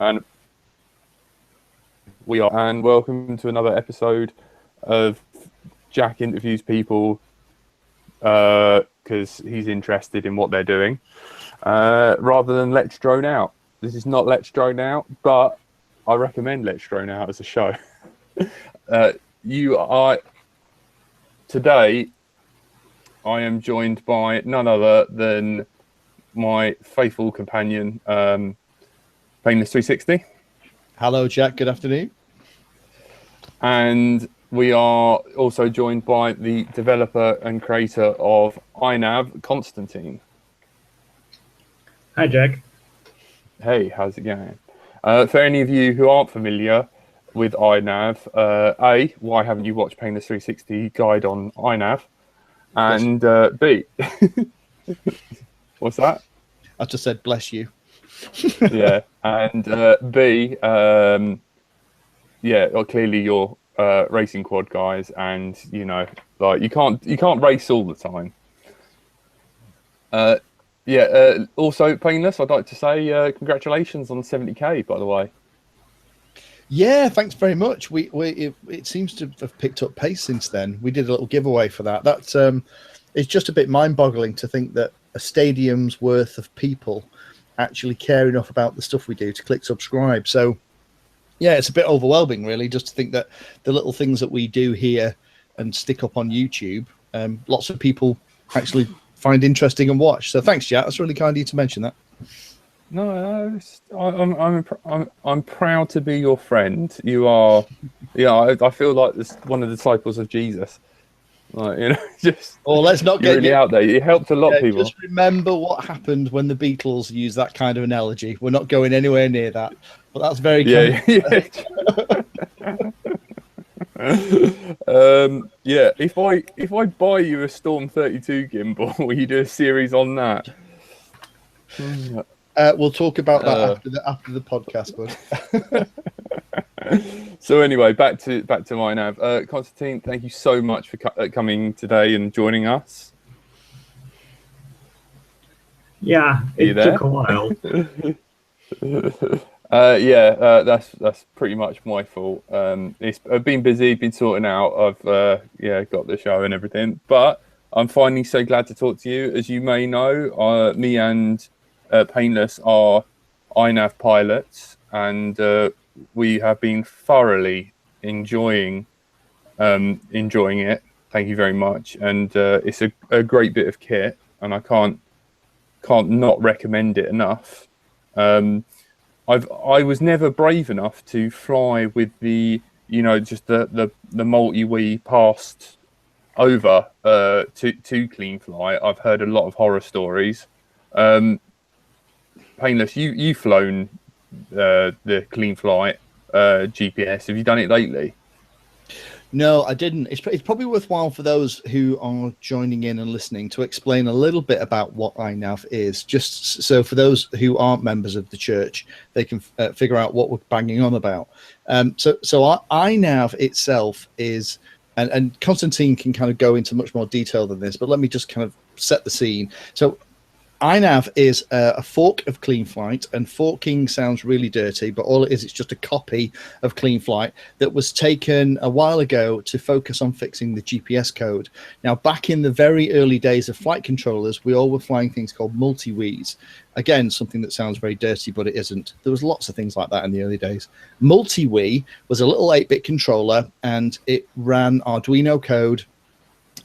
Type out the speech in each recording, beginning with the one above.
And welcome to another episode of Jack Interviews People because he's interested in what they're doing rather than Let's Drone Out. This is not Let's Drone Out, but I recommend Let's Drone Out as a show. Today I am joined by none other than my faithful companion, Painless 360. Hello, Jack. Good afternoon. And we are also joined by the developer and creator of iNav, Konstantin. Hi, Jack. Hey, how's it going? For any of you who aren't familiar with iNav, A, why haven't you watched Painless 360 guide on iNav? And B, what's that? I just said bless you. Yeah, and B, well, clearly you're racing quad guys, and you know, like you can't race all the time. Also, Painless, I'd like to say congratulations on 70k, by the way. Yeah, thanks very much. It seems to have picked up pace since then. We did a little giveaway for that. That's it's just a bit mind-boggling to think that a stadium's worth of people actually care enough about the stuff we do to click subscribe. So yeah, it's a bit overwhelming really, just to think that the little things that we do here and stick up on YouTube, lots of people actually find interesting and watch. So thanks, Jack. That's really kind of you to mention that. No, I'm proud to be your friend. You are, I feel like this one of the disciples of Jesus. Like, you know, just let's not get really out there. You helped a lot of people. Just remember what happened when the Beatles used that kind of analogy. We're not going anywhere near that, but that's very yeah. If I buy you a Storm 32 gimbal, will you do a series on that? We'll talk about that after the podcast, bud. So anyway, back to iNav. Konstantin, thank you so much for coming today and joining us. Yeah, it took a while. That's pretty much my fault. I've been busy, been sorting out. I've got the show and everything, but I'm finally so glad to talk to you. As you may know, me and Painless are iNav pilots, and we have been thoroughly enjoying it. Thank you very much, and it's a great bit of kit, and I can't not recommend it enough. I was never brave enough to fly with the just the multi-wee passed over to clean fly. I've heard a lot of horror stories. Painless, you've flown the clean flight GPS. Have you done it lately? No, I didn't. It's probably worthwhile for those who are joining in and listening to explain a little bit about what iNav is, just so for those who aren't members of the church, they can figure out what we're banging on about. So iNav itself is, and Konstantin can kind of go into much more detail than this, but let me just kind of set the scene. So iNav is a fork of CleanFlight, and forking sounds really dirty, but all it is, it's just a copy of CleanFlight that was taken a while ago to focus on fixing the GPS code. Now, back in the very early days of flight controllers, we all were flying things called multi-Wiis. Again, something that sounds very dirty, but it isn't. There was lots of things like that in the early days. Multi-Wii was a little 8-bit controller, and it ran Arduino code,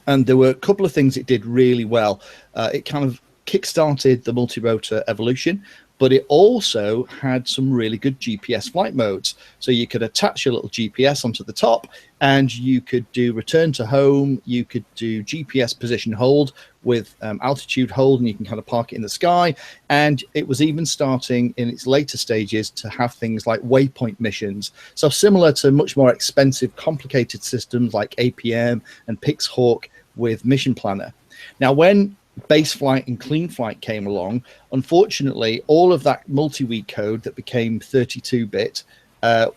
and there were a couple of things it did really well. It kind of kickstarted the multi-rotor evolution, but it also had some really good GPS flight modes. So you could attach your little GPS onto the top, and you could do return to home. You could do GPS position hold with altitude hold, and you can kind of park it in the sky. And it was even starting in its later stages to have things like waypoint missions. So similar to much more expensive, complicated systems like APM and Pixhawk with Mission Planner. Now, when Base Flight and Clean Flight came along, unfortunately, all of that multi-Wii code that became 32-bit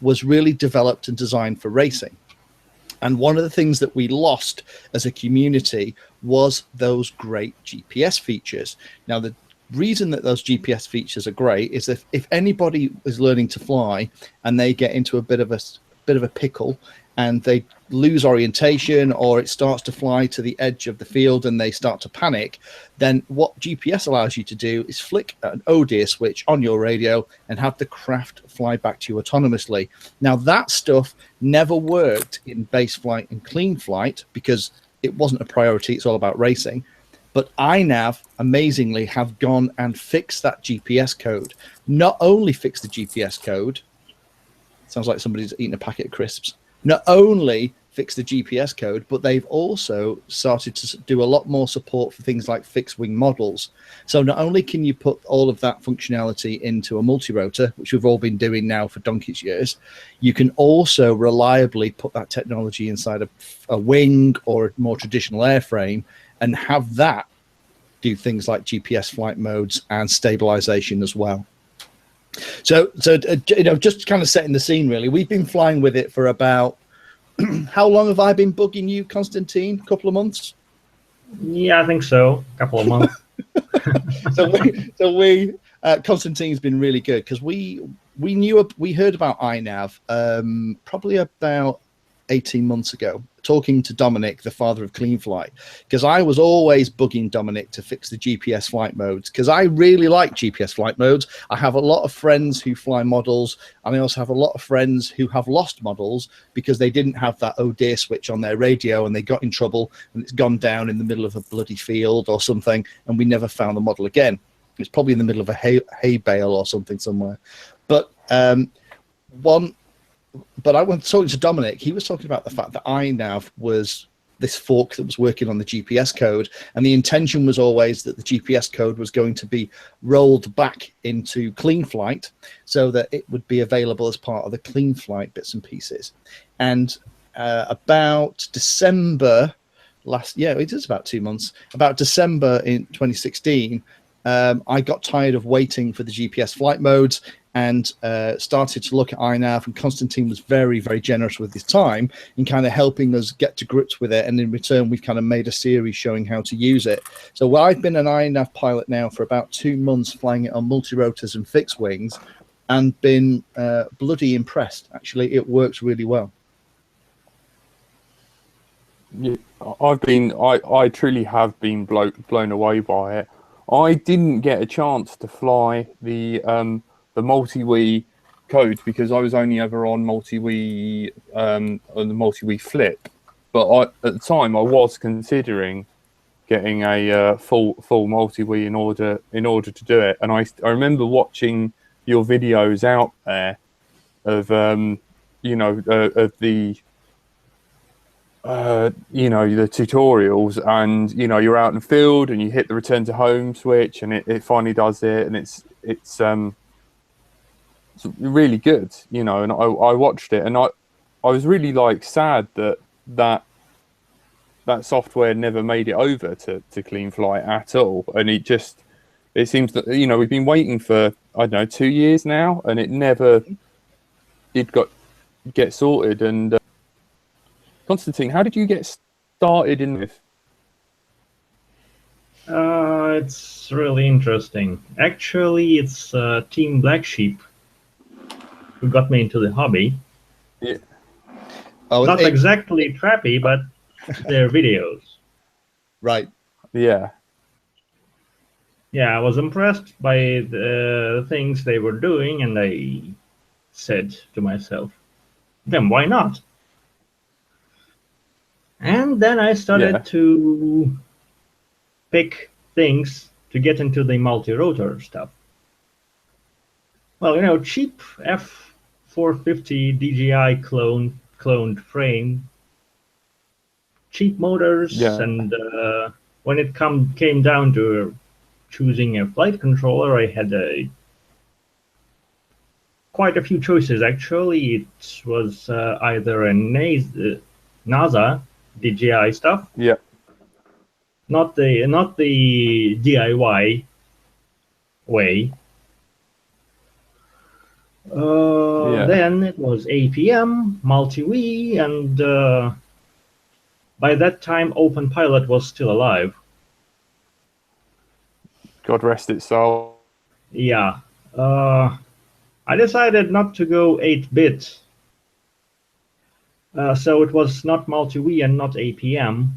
was really developed and designed for racing. And one of the things that we lost as a community was those great GPS features. Now, the reason that those GPS features are great is if anybody is learning to fly and they get into a bit of a pickle and they lose orientation, or it starts to fly to the edge of the field and they start to panic, then what GPS allows you to do is flick an oh dear switch on your radio and have the craft fly back to you autonomously. Now, that stuff never worked in base flight and clean flight because it wasn't a priority. It's all about racing. But iNav, amazingly, have gone and fixed that GPS code. Not only fixed the GPS code, sounds like somebody's eating a packet of crisps, not only fix the GPS code, but they've also started to do a lot more support for things like fixed wing models. So not only can you put all of that functionality into a multi-rotor, which we've all been doing now for donkey's years, you can also reliably put that technology inside a wing or a more traditional airframe and have that do things like GPS flight modes and stabilization as well. So just kind of setting the scene, really. We've been flying with it for about, how long have I been bugging you, Konstantin? A couple of months? Yeah, I think so. A couple of months. Konstantin's been really good because we heard about iNav probably about 18 months ago, talking to Dominic, the father of clean flight, because I was always bugging Dominic to fix the GPS flight modes, because I really like GPS flight modes. I have a lot of friends who fly models, and I also have a lot of friends who have lost models because they didn't have that oh dear switch on their radio and they got in trouble and it's gone down in the middle of a bloody field or something and we never found the model again. It's probably in the middle of a hay bale or something somewhere. But But I went talking to Dominic. He was talking about the fact that iNav was this fork that was working on the GPS code, and the intention was always that the GPS code was going to be rolled back into clean flight so that it would be available as part of the clean flight bits and pieces. And about December it is about 2 months, about December in 2016, I got tired of waiting for the GPS flight modes and started to look at iNav, and Konstantin was very, very generous with his time in kind of helping us get to grips with it, and in return we've kind of made a series showing how to use it. So I've been an iNav pilot now for about 2 months, flying it on multi-rotors and fixed wings, and been bloody impressed. Actually, it works really well. Yeah, I truly have been blown away by it. I didn't get a chance to fly the multi-wii code because I was only ever on multi-wii on the multi-wii flip, but at the time I was considering getting a full multi-wii in order to do it. And I remember watching your videos out there of of the the tutorials, and you're out in the field and you hit the return to home switch and it finally does it, and it's really good, and I watched it, and I was really sad that software never made it over to clean flight at all, and it seems that we've been waiting for 2 years now, and it never did get sorted. And Konstantin, how did you get started in this? It's really interesting. Actually, it's Team Black Sheep who got me into the hobby. Yeah. Not exactly trappy, but their videos. Right. Yeah. Yeah, I was impressed by the things they were doing, and I said to myself, then why not? And then I started to pick things to get into the multi-rotor stuff. Well, cheap F450 DJI cloned frame, cheap motors, and when it came down to choosing a flight controller, I had quite a few choices. Actually, it was either a NASA DJI stuff, not the DIY way. Then it was APM, multi-wii, and by that time OpenPilot was still alive. God rest its soul. Yeah. I decided not to go 8-bit. So it was not multi-V and not APM.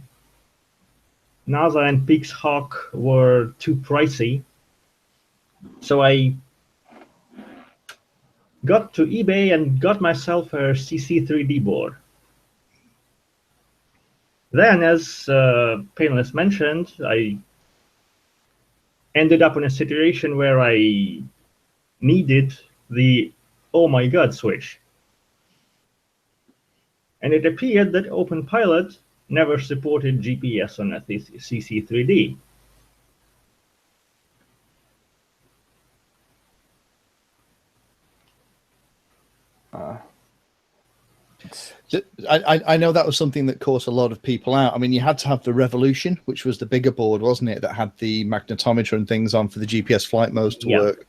NASA and Pixhawk were too pricey. So I got to eBay and got myself a CC3D board. Then, as Painless mentioned, I ended up in a situation where I needed the oh my god switch. And it appeared that OpenPilot never supported GPS on a CC3D. I know that was something that caught a lot of people out. I mean, you had to have the Revolution, which was the bigger board, wasn't it, that had the magnetometer and things on for the GPS flight modes to work.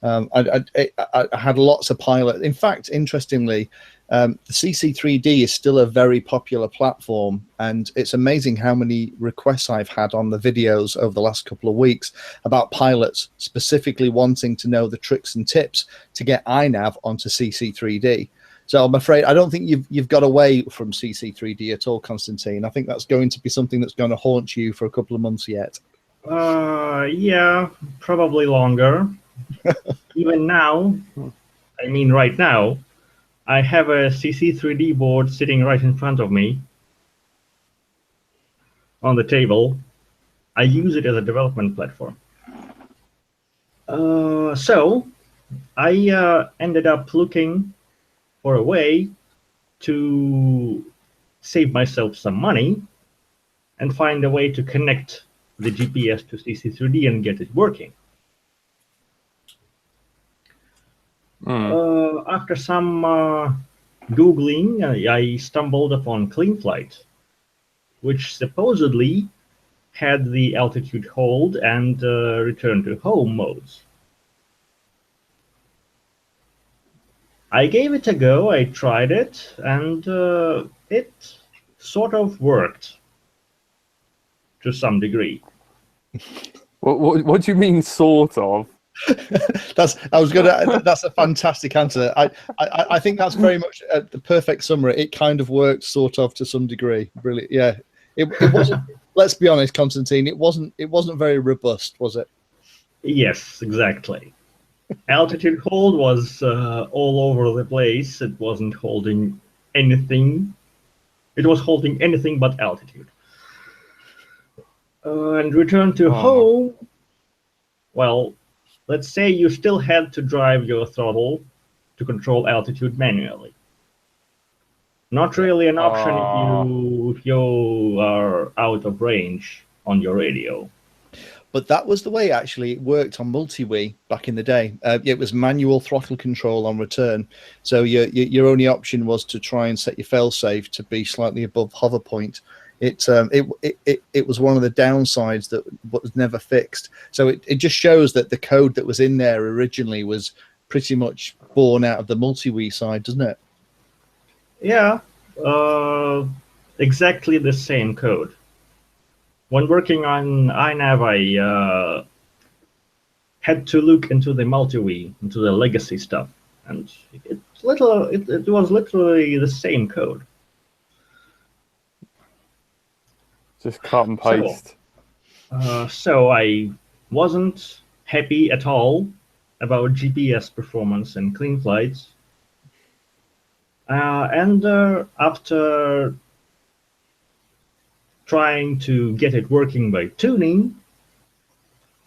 I had lots of Pilot. In fact, interestingly, the CC3D is still a very popular platform, and it's amazing how many requests I've had on the videos over the last couple of weeks about pilots specifically wanting to know the tricks and tips to get iNav onto CC3D. So I'm afraid I don't think you've got away from CC3D at all, Konstantin. I think that's going to be something that's going to haunt you for a couple of months yet. Yeah, probably longer. Even now, I mean right now, I have a CC3D board sitting right in front of me on the table. I use it as a development platform. So I ended up looking for a way to save myself some money and find a way to connect the GPS to CC3D and get it working. After some Googling, I stumbled upon CleanFlight, which supposedly had the altitude hold and return to home modes. I gave it a go, I tried it, and it sort of worked to some degree. What do you mean, sort of? That's a fantastic answer. I think that's very much the perfect summary. It kind of worked sort of to some degree. Brilliant. Yeah. It wasn't, let's be honest, Konstantin, it wasn't very robust, was it? Yes, exactly. Altitude hold was all over the place. It wasn't holding anything. It was holding anything but altitude. And return to home, well, let's say you still had to drive your throttle to control altitude manually. Not really an option if you are out of range on your radio. But that was the way actually it worked on multi-Wii back in the day. It was manual throttle control on return. So your only option was to try and set your failsafe to be slightly above hover point. It was one of the downsides that was never fixed. So it just shows that the code that was in there originally was pretty much born out of the multi-Wii side, doesn't it? Yeah, exactly the same code. When working on iNav, I had to look into the multi-Wii, into the legacy stuff, and it was literally the same code. Just cut and paste. So I wasn't happy at all about GPS performance and CleanFlight. And after trying to get it working by tuning,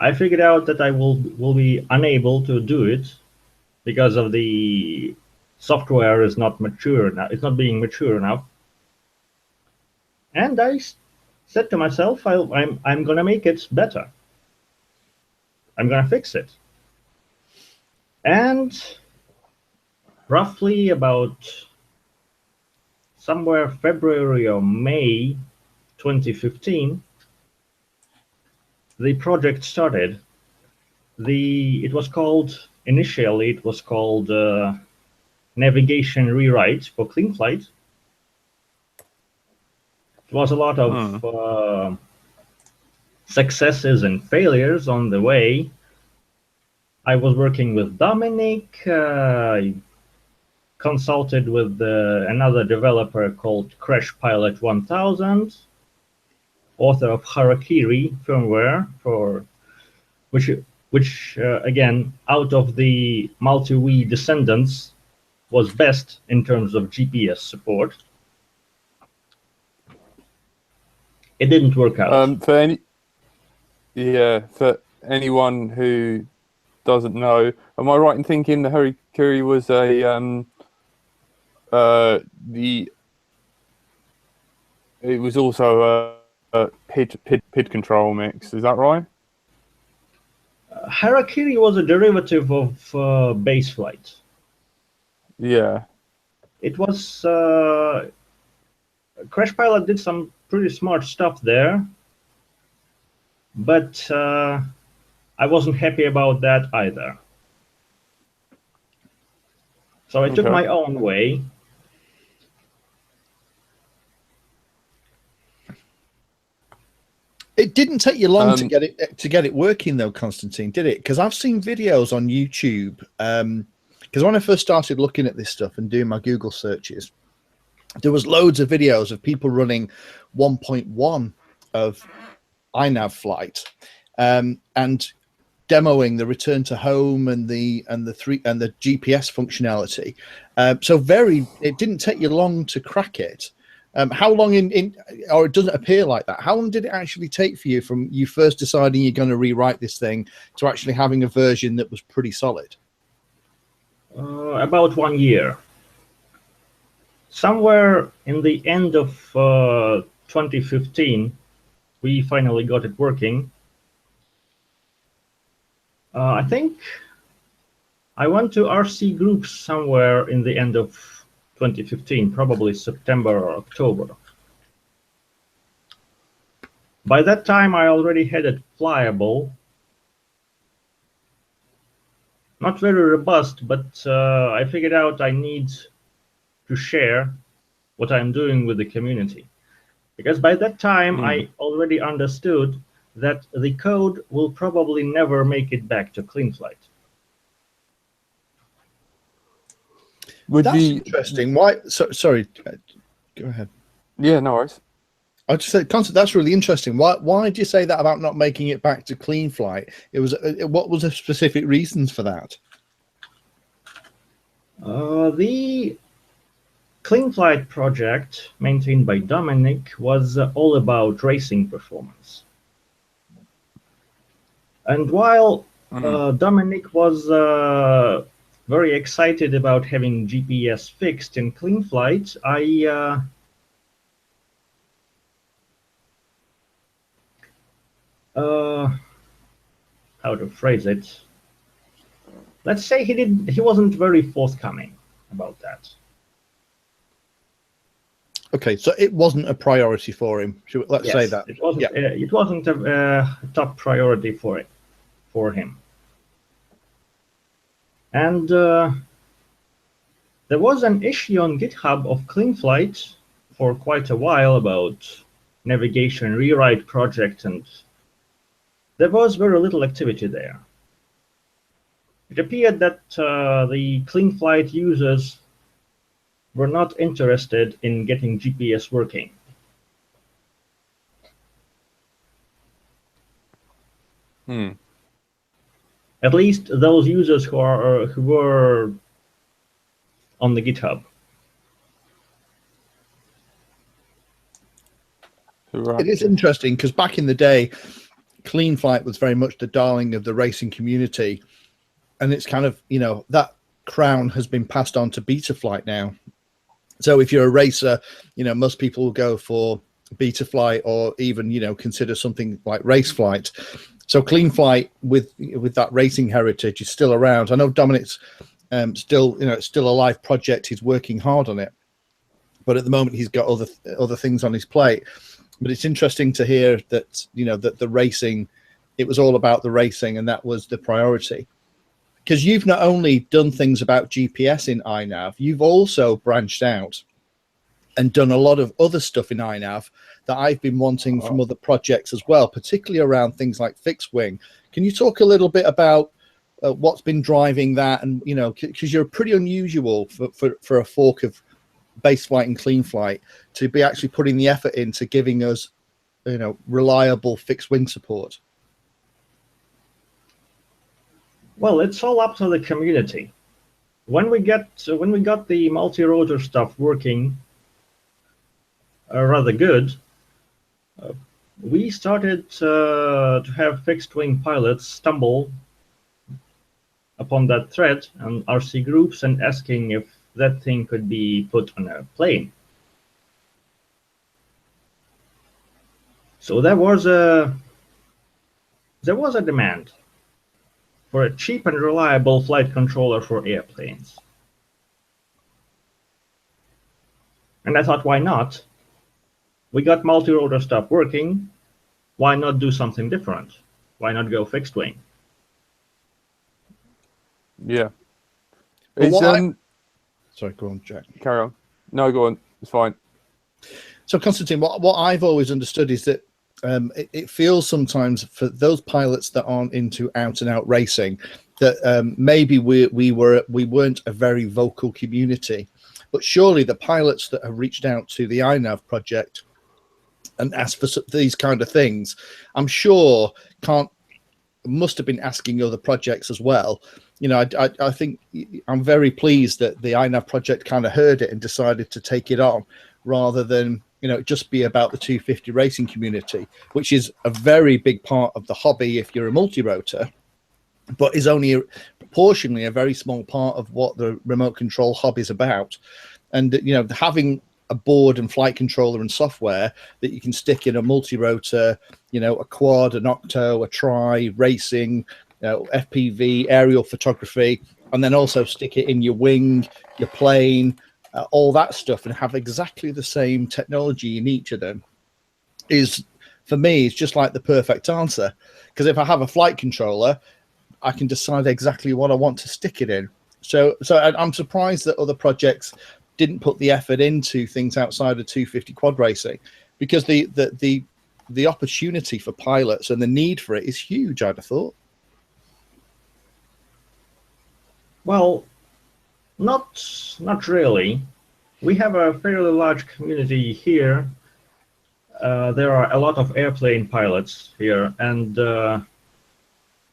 I figured out that I will be unable to do it because of the software is not mature enough. It's not being mature enough. And I said to myself, I'm going to make it better. I'm going to fix it. And roughly about somewhere February or May 2015, the project started. Initially it was called Navigation Rewrite for CleanFlight. It was a lot of successes and failures on the way. I was working with Dominic. I consulted with another developer called Crash Pilot 1000, author of Harakiri firmware, which again, out of the multi-Wii descendants, was best in terms of GPS support. It didn't work out. For anyone who doesn't know, am I right in thinking the Harakiri was it was also a PID control mix? Is that right? Harakiri was a derivative of Baseflight. Yeah. It was Crash Pilot did some pretty smart stuff there, but I wasn't happy about that either. So I took my own way. It didn't take you long to get it working, though, Konstantin, did it? Because I've seen videos on YouTube. Because when I first started looking at this stuff and doing my Google searches, there was loads of videos of people running 1.1 of iNav flight and demoing the return to home and the GPS functionality. It didn't take you long to crack it. How long or it doesn't appear like that? How long did it actually take for you from you first deciding you're going to rewrite this thing to actually having a version that was pretty solid? About 1 year. Somewhere in the end of 2015, we finally got it working. I think I went to RC groups somewhere in the end of 2015, probably September or October. By that time, I already had it flyable. Not very robust, but I figured out I need to share what I'm doing with the community. Because by that time, I already understood that the code will probably never make it back to CleanFlight. That's interesting. Why? Sorry, go ahead. Yeah, no worries. I just said, Konstantin, that's really interesting. Why did you say that about not making it back to CleanFlight? What was the specific reasons for that? The CleanFlight project, maintained by Dominic, was all about racing performance. And while Dominic was very excited about having GPS fixed in CleanFlight, how to phrase it? Let's say he wasn't very forthcoming about that. Okay, so it wasn't a priority for him. Let's say that it wasn't. Yeah. It wasn't a top priority for him. And there was an issue on GitHub of CleanFlight for quite a while about navigation rewrite project, and there was very little activity there. It appeared that the CleanFlight users were not interested in getting GPS working. At least those users who were on the GitHub. It is interesting because back in the day, CleanFlight was very much the darling of the racing community, and it's kind of, that crown has been passed on to Betaflight now. So if you're a racer, most people will go for Betaflight or even, consider something like Raceflight. So CleanFlight with that racing heritage is still around. I know Dominic's still, it's still a live project. He's working hard on it, but at the moment he's got other things on his plate. But it's interesting to hear that, that the racing, it was all about the racing, and that was the priority. Because you've not only done things about GPS in iNav, you've also branched out and done a lot of other stuff in iNav that I've been wanting from other projects as well, particularly around things like fixed wing. Can you talk a little bit about what's been driving that? And, you know, because you're pretty unusual for a fork of base flight and clean flight to be actually putting the effort into giving us, you know, reliable fixed wing support. Well, it's all up to the community. When we got the multi-rotor stuff working rather good, we started to have fixed wing pilots stumble upon that thread on RC groups and asking if that thing could be put on a plane. So there was a demand for a cheap and reliable flight controller for airplanes. And I thought, why not? We got multi-rotor stuff working. Why not do something different? Why not go fixed wing? Yeah. Sorry, go on, Jack. Carry on. No, go on. It's fine. So, Konstantin, what I've always understood is that it feels sometimes for those pilots that aren't into out-and-out racing that maybe we weren't a very vocal community, but surely the pilots that have reached out to the iNav project and asked for these kind of things, I'm sure must have been asking other projects as well. You know, I think I'm very pleased that the iNav project kind of heard it and decided to take it on rather than, you know, just be about the 250 racing community, which is a very big part of the hobby if you're a multi-rotor, but is only proportionally a very small part of what the remote control hobby is about. And, you know, having a board and flight controller and software that you can stick in a multi-rotor, you know, a quad, an octo, a tri, racing, FPV, aerial photography, and then also stick it in your wing, your plane, all that stuff, and have exactly the same technology in each of them is, for me, it's just like the perfect answer. Because if I have a flight controller, I can decide exactly what I want to stick it in. So I'm surprised that other projects didn't put the effort into things outside of 250 quad racing, because the opportunity for pilots and the need for it is huge, I'd have thought. Well, not really. We have a fairly large community here. There are a lot of airplane pilots here, and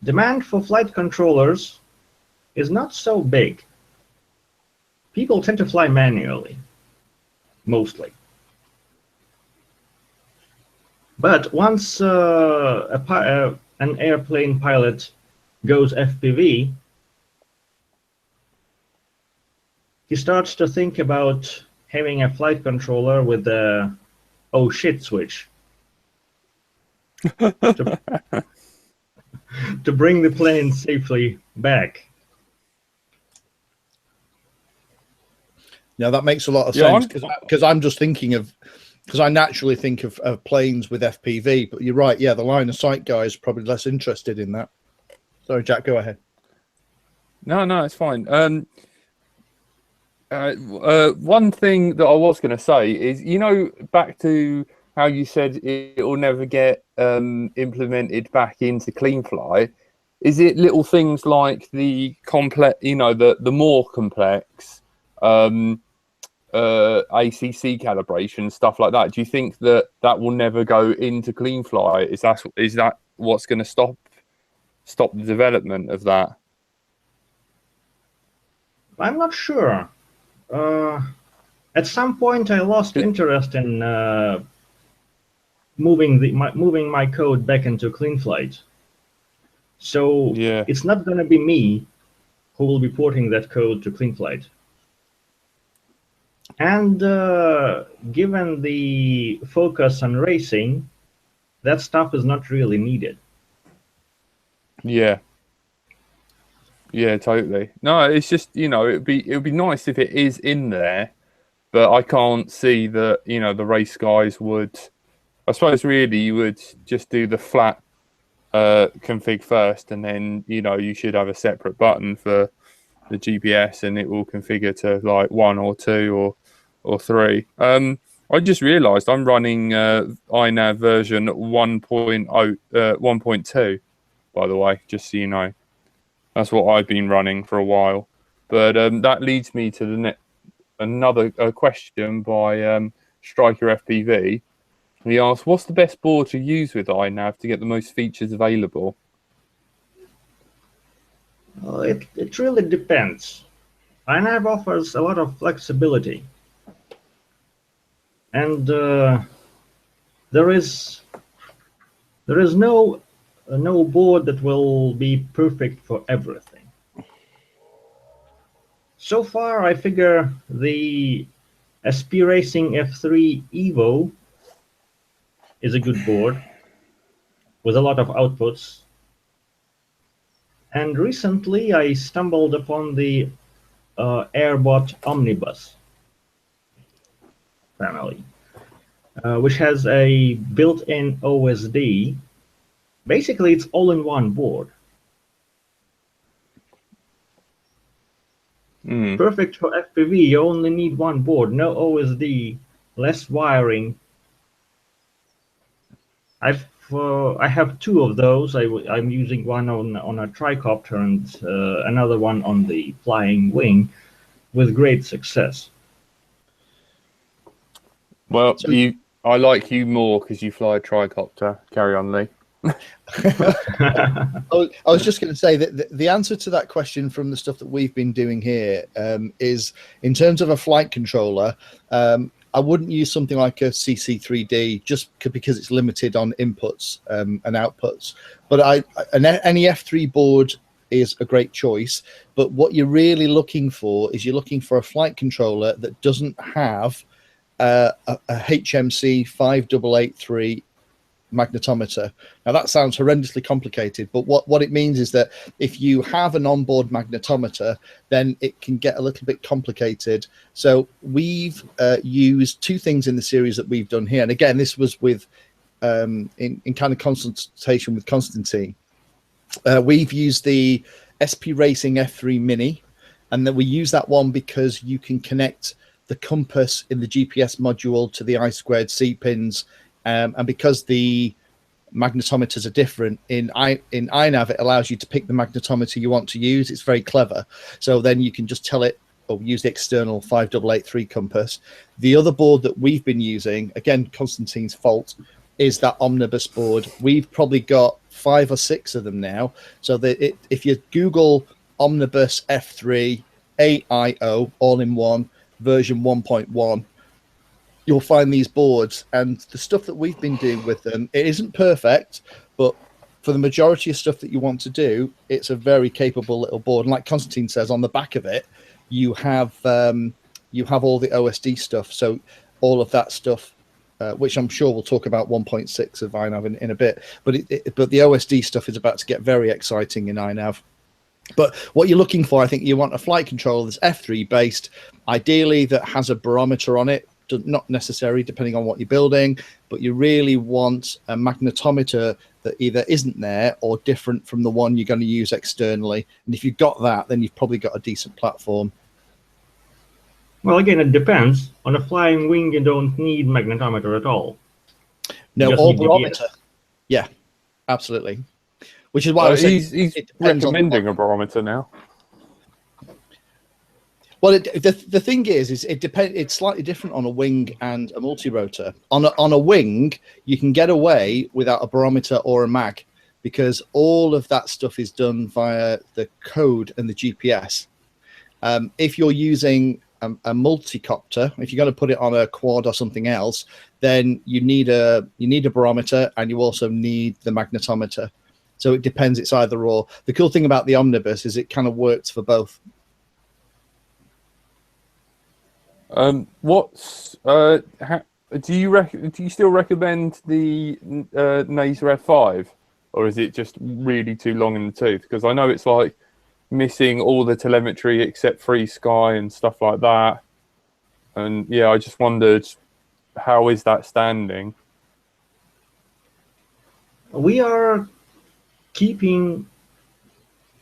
demand for flight controllers is not so big. People tend to fly manually, mostly. But once an airplane pilot goes FPV, he starts to think about having a flight controller with the oh shit switch to bring the plane safely back. Now that makes a lot of sense, because I'm just thinking of, because I naturally think of planes with FPV, but you're right. Yeah, the line of sight guy is probably less interested in that. Sorry, Jack, go ahead. No, it's fine. One thing that I was going to say is, you know, back to how you said it will never get implemented back into CleanFly. Is it little things like the complex, you know, the more complex ACC calibration, stuff like that? Do you think that will never go into CleanFly? Is that what's going to stop the development of that? I'm not sure. At some point, I lost interest in moving my code back into CleanFlight. So yeah, it's not going to be me who will be porting that code to CleanFlight. And given the focus on racing, that stuff is not really needed. Yeah, totally. No, it's just, you know, it would be nice if it is in there, but I can't see that, you know, the race guys would. I suppose really you would just do the flat config first, and then, you know, you should have a separate button for the GPS, and it will configure to like 1 or 2 or 3. I just realised I'm running iNav version 1.2, by the way, just so you know. That's what I've been running for a while. But that leads me to another question by Striker FPV. He asked, what's the best board to use with iNav to get the most features available? It really depends. iNav offers a lot of flexibility. And there is no board that will be perfect for everything. So far, I figure the SP Racing F3 Evo is a good board with a lot of outputs. And recently, I stumbled upon the Airbot Omnibus family, which has a built-in OSD. Basically, it's all-in-one board. Perfect for FPV. You only need one board, no OSD, less wiring. I have two of those. I'm using one on a tricopter and another one on the flying wing, with great success. Well, I like you more because you fly a tricopter. Carry on, Lee. I was just going to say that the answer to that question from the stuff that we've been doing here is, in terms of a flight controller, I wouldn't use something like a CC3D just because it's limited on inputs and outputs. But any F3 board is a great choice. But what you're really looking for is you're looking for a flight controller that doesn't have a HMC 5883 magnetometer. Now that sounds horrendously complicated, but what it means is that if you have an onboard magnetometer, then it can get a little bit complicated. So we've used two things in the series that we've done here, and again, this was with in kind of consultation with Konstantin. We've used the SP Racing F3 Mini, and then we use that one because you can connect the compass in the GPS module to the I2C pins. And because the magnetometers are different, in iNav, it allows you to pick the magnetometer you want to use. It's very clever. So then you can just tell it, or use the external 5883 compass. The other board that we've been using, again, Konstantin's fault, is that Omnibus board. We've probably got 5 or 6 of them now. So that if you Google Omnibus F3 AIO, all in one, version 1.1, you'll find these boards, and the stuff that we've been doing with them, it isn't perfect, but for the majority of stuff that you want to do, it's a very capable little board. And like Konstantin says, on the back of it, you have all the OSD stuff. So all of that stuff, which I'm sure we'll talk about 1.6 of iNav in a bit, but but the OSD stuff is about to get very exciting in iNav. But what you're looking for, I think you want a flight controller that's F3 based, ideally that has a barometer on it. Not necessary, depending on what you're building, but you really want a magnetometer that either isn't there or different from the one you're going to use externally. And if you've got that, then you've probably got a decent platform. Well, again, it depends. On a flying wing, you don't need magnetometer at all. No, all barometer. Yeah, absolutely. Which is why I was saying he's recommending a barometer now. Well, the thing is it depends. It's slightly different on a wing and a multi-rotor. On a wing, you can get away without a barometer or a mag, because all of that stuff is done via the code and the GPS. If you're using a multi-copter, if you're going to put it on a quad or something else, then you need a barometer, and you also need the magnetometer. So it depends. It's either or. The cool thing about the Omnibus is it kind of works for both. Do you still recommend the NASA F5, or is it just really too long in the tooth? Because I know it's like missing all the telemetry except free sky and stuff like that. And yeah, I just wondered, how is that standing? We are keeping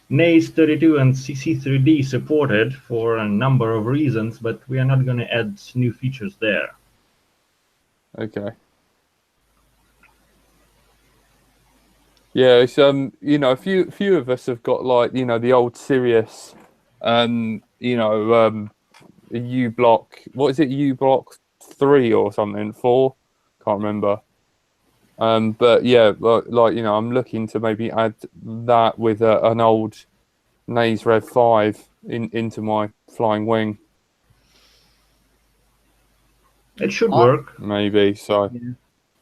NAS 32 and CC3D supported for a number of reasons, but we are not going to add new features there. Okay. Yeah, it's you know, a few of us have got like, you know, the old Sirius, you know, U block. What is it? U block 3 or something? 4? Can't remember. But yeah, like, you know, I'm looking to maybe add that with an old Naze Rev 5 into my flying wing. It should work. Maybe so. Yeah.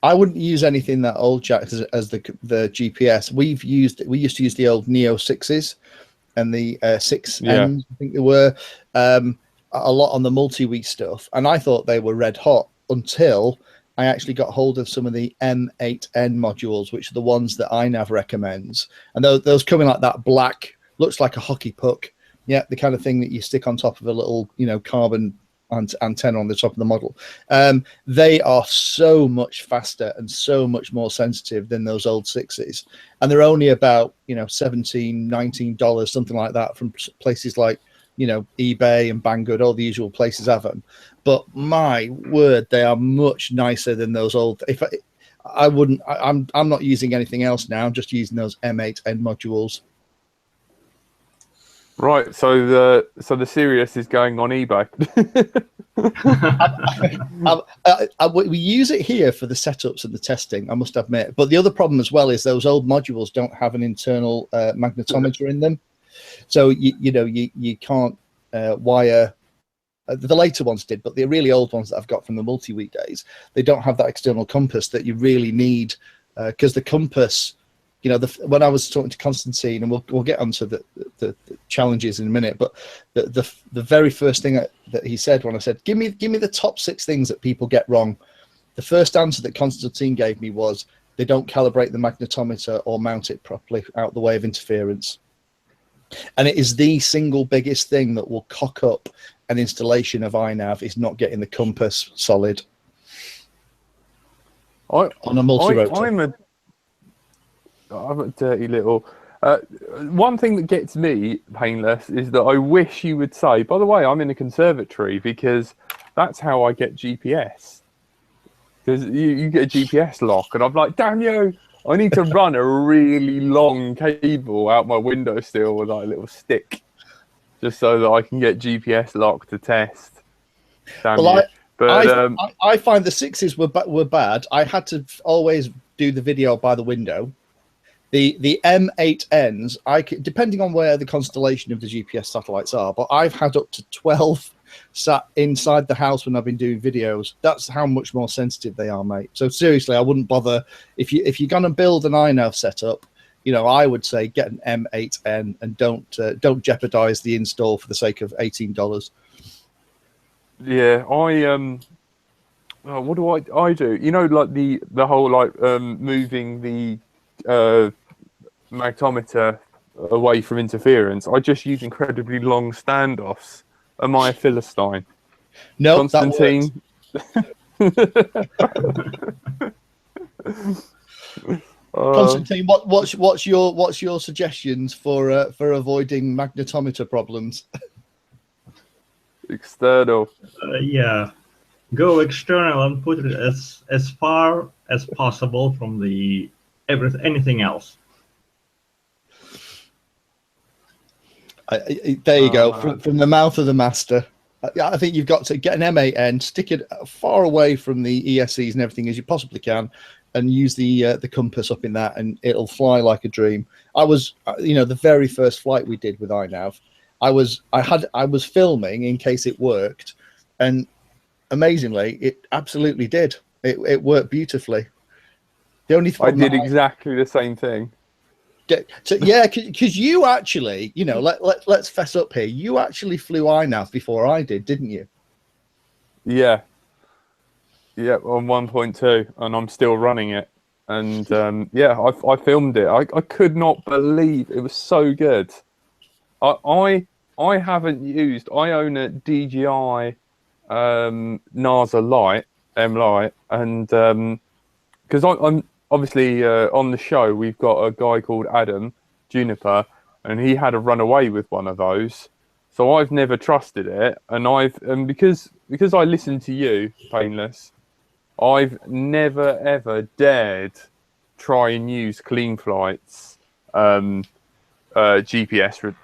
I wouldn't use anything that old, Jack, as the GPS. We used to use the old Neo 6s and the 6Ns, Yeah. I think they were, a lot on the multi-week stuff, and I thought they were red hot until I actually got hold of some of the M8N modules, which are the ones that iNav recommends, and those come in like that black, looks like a hockey puck, yeah, the kind of thing that you stick on top of a little, you know, carbon antenna on the top of the model. They are so much faster and so much more sensitive than those old 6s, and they're only about, you know, $17-19, something like that, from places like, you know, eBay and Banggood. All the usual places have them, but my word, they are much nicer than those old. If I wouldn't, I'm not using anything else now. I'm just using those M8N modules. Right, so the Sirius is going on eBay. We use it here for the setups and the testing, I must admit. But the other problem as well is those old modules don't have an internal magnetometer in them, so you can't wire. The later ones did, but the really old ones that I've got from the multi-week days, they don't have that external compass that you really need, because the compass. You know, when I was talking to Konstantin, and we'll get onto the challenges in a minute, but the very first thing that he said when I said, give me the top 6 things that people get wrong, the first answer that Konstantin gave me was they don't calibrate the magnetometer or mount it properly out the way of interference. And it is the single biggest thing that will cock up an installation of iNav, is not getting the compass solid on a multi-rotor. I'm a dirty little. One thing that gets me, Painless, is that I wish you would say, by the way, I'm in a conservatory, because that's how I get GPS. Because you get a GPS lock, and I'm like, damn you, I need to run a really long cable out my windowsill with like a little stick, just so that I can get GPS lock to test. Damn you. But I find the 6s were bad. I had to always do the video by the window. The M8Ns, depending on where the constellation of the GPS satellites are, but I've had up to 12 sat inside the house when I've been doing videos. That's how much more sensitive they are, mate. So seriously, I wouldn't bother if you're going to build an iNav setup. You know, I would say get an M8N and don't jeopardize the install for the sake of $18. Yeah, what do I do? You know, like the whole like moving the magnetometer away from interference. I just use incredibly long standoffs. Am I a Philistine? No, Konstantin. Konstantin, what's your suggestions for avoiding magnetometer problems? External. Yeah, go external and put it as far as possible from the anything else. There you go, from the mouth of the master. I think you've got to get an M8N, stick it far away from the ESCs and everything as you possibly can, and use the compass up in that, and it'll fly like a dream. I was, the very first flight we did with iNav, I was filming in case it worked, and amazingly, it absolutely did. It worked beautifully. The only I did exactly the same thing. Yeah, because you actually, let's fess up here. You actually flew iNav before I did, didn't you? Yeah. Yeah, on 1.2, and I'm still running it. And I filmed it. I could not believe it was so good. I haven't used. I own a DJI NASA Lite, M Lite, and because I'm obviously on the show, we've got a guy called Adam Juniper, and he had a runaway with one of those. So I've never trusted it, and because I listen to you, Painless, I've never ever dared try and use Clean Flight's GPS,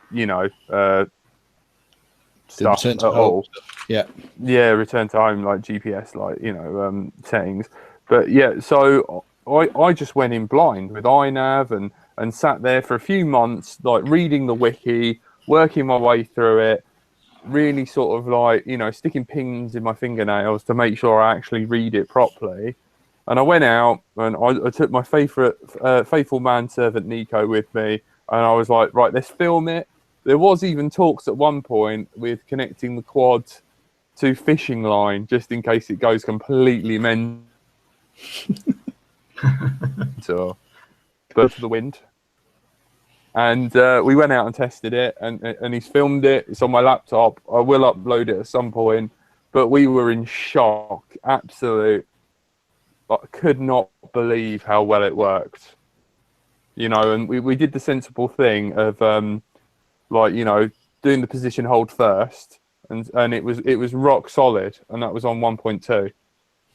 stuff Return at to home all. stuff. Yeah. Yeah, return to home, like GPS, like, settings. But yeah, so I just went in blind with iNav and sat there for a few months, like reading the wiki, working my way through it, really sort of like, sticking pins in my fingernails to make sure I actually read it properly. And I went out and I took my faithful manservant Nico with me, and I was like, right, let's film it. There was even talks at one point with connecting the quad to fishing line just in case it goes completely mental. But for the wind. And we went out and tested it, and he's filmed it. It's on my laptop. I will upload it at some point. But we were in shock. Absolute. I could not believe how well it worked. And we did the sensible thing of doing the position hold first, and it was rock solid, and that was on 1.2.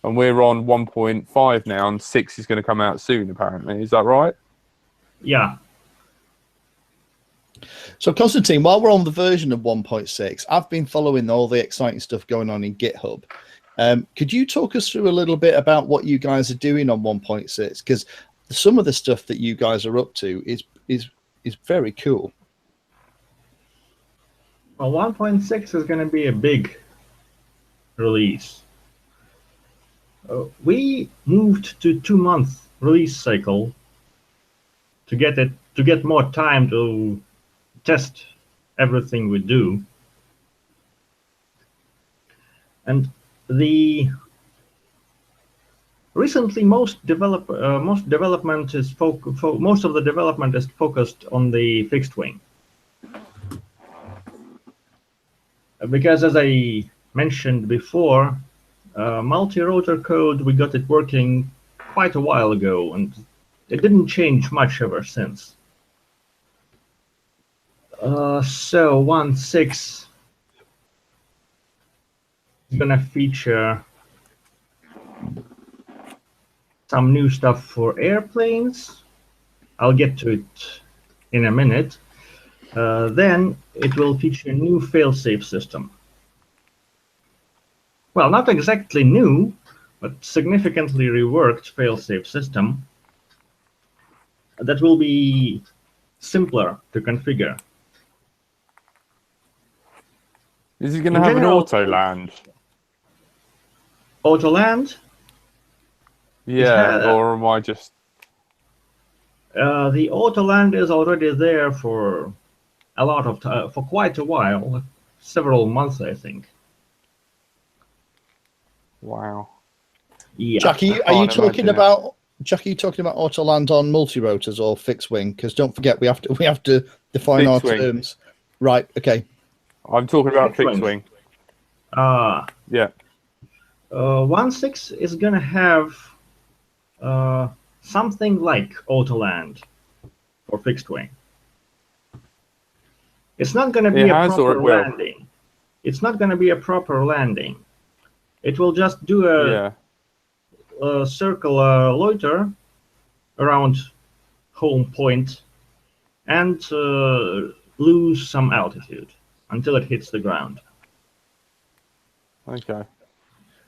And we're on 1.5 now, and 6 is going to come out soon, apparently. Is that right? Yeah. So, Konstantin, while we're on the version of 1.6, I've been following all the exciting stuff going on in GitHub. Could you talk us through a little bit about what you guys are doing on 1.6? Because some of the stuff that you guys are up to is very cool. Well, 1.6 is going to be a big release. We moved to 2-month release cycle to get more time to test everything we do. And recently most of the development is focused on the fixed wing. Because as I mentioned before, multi-rotor code, we got it working quite a while ago, and it didn't change much ever since. So 1.6 is gonna feature some new stuff for airplanes. I'll get to it in a minute. Then it will feature a new fail-safe system. Well, not exactly new, but significantly reworked fail-safe system that will be simpler to configure. Is it going to have an auto land? Auto land? Yeah, or am I just... The auto land is already there for a lot of time, for quite a while, several months, I think. Wow. Yeah. Jackie, are you talking about auto land on multi-rotors or fixed wing? Because don't forget, we have to define our terms. Right. Okay. I'm talking about fixed wing. Yeah. 1.6 is gonna have something like auto land for fixed wing. It's not gonna be a proper landing. It's not gonna be a proper landing. It will just do a circle loiter around home point and lose some altitude until it hits the ground. Okay.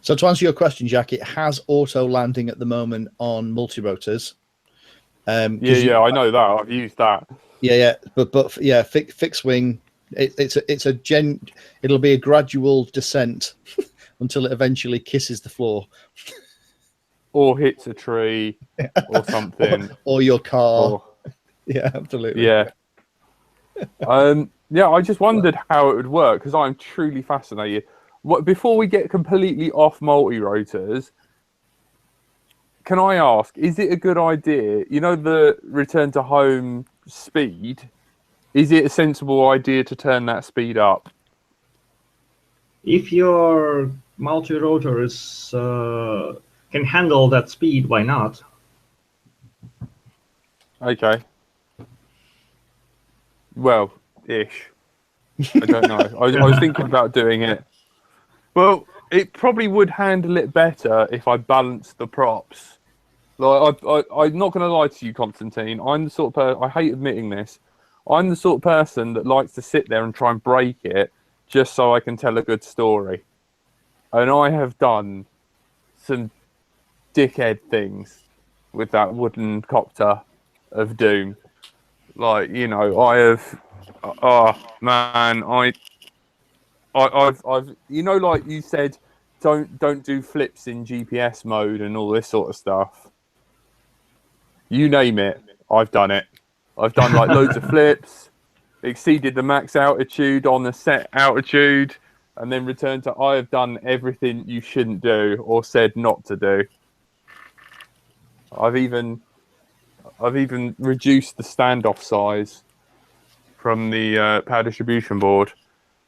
So to answer your question, Jack, it has auto landing at the moment on multi-rotors. I know that. I've used that. Yeah, but fixed wing. It'll be a gradual descent until it eventually kisses the floor, or hits a tree, or something, or your car. Yeah, absolutely. Yeah. I just wondered how it would work because I'm truly fascinated. Before we get completely off multi-rotors, can I ask, is it a good idea? The return to home speed, is it a sensible idea to turn that speed up? If your multi-rotor is can handle that speed, why not? Okay. Well, ish. I don't know. I was thinking about doing it. Well, it probably would handle it better if I balanced the props. Like I'm not going to lie to you, Konstantin. I'm the sort of person, I hate admitting this. I'm the sort of person that likes to sit there and try and break it just so I can tell a good story. And I have done some dickhead things with that wooden copter of doom. Like, you know, I have. Oh man, I've you know, like you said, don't do flips in GPS mode and all this sort of stuff. You name it, I've done it. I've done like loads of flips, exceeded the max altitude on the set altitude, and then returned to. I have done everything you shouldn't do or said not to do. I've even reduced the standoff size from the power distribution board,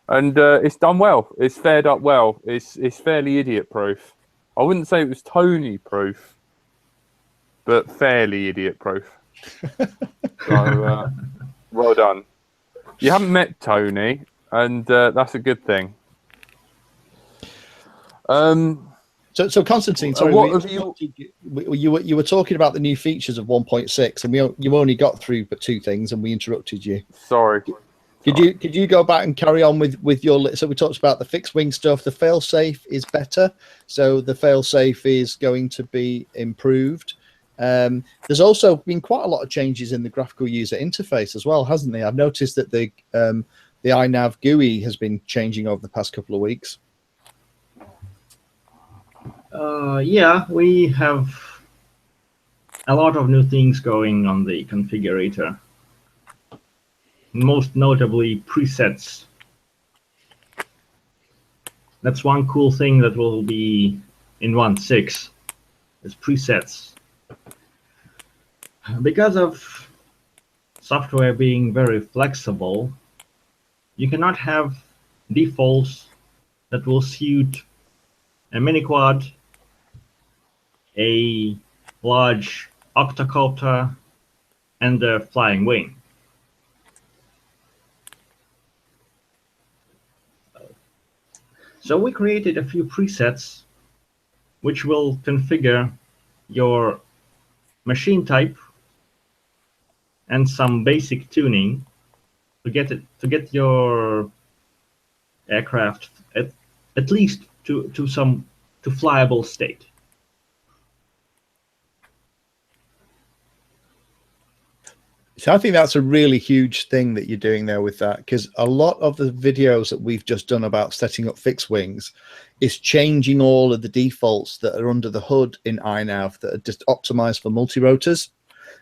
and it's done well. It's fared up well. It's fairly idiot proof. I wouldn't say it was Tony proof, but fairly idiot proof. So well done. You haven't met Tony, and that's a good thing. So Konstantin, sorry, you were talking about the new features of 1.6, and you only got through but two things, and we interrupted you. Sorry. Could you go back and carry on with your? So we talked about the fixed wing stuff. The failsafe is better, so the failsafe is going to be improved. There's also been quite a lot of changes in the graphical user interface as well, hasn't there? I've noticed that the iNav GUI has been changing over the past couple of weeks. Yeah, we have a lot of new things going on the configurator. Most notably, presets. That's one cool thing that will be in 1.6, is presets. Because of software being very flexible, you cannot have defaults that will suit a mini-quad, a large octocopter, and a flying wing. So we created a few presets which will configure your machine type and some basic tuning to get your aircraft at least to flyable state. So I think that's a really huge thing that you're doing there with that, because a lot of the videos that we've just done about setting up fixed wings is changing all of the defaults that are under the hood in iNav that are just optimized for multi-rotors.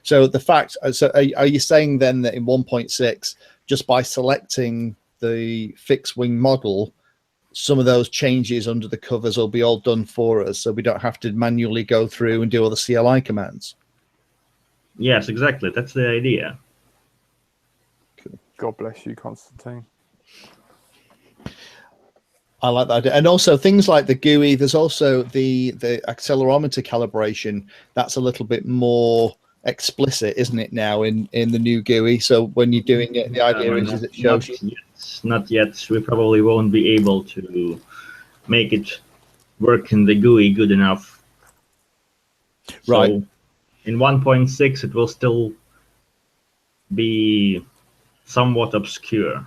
So the fact, so are you saying then that in 1.6, just by selecting the fixed wing model, some of those changes under the covers will be all done for us, so we don't have to manually go through and do all the CLI commands? Yes, exactly. That's the idea. God bless you, Konstantin. I like that idea. And also things like the GUI, there's also the accelerometer calibration. That's a little bit more explicit, isn't it, now in the new GUI? So when you're doing it, the idea is it shows you. Not yet. We probably won't be able to make it work in the GUI good enough. Right. So in 1.6, it will still be somewhat obscure.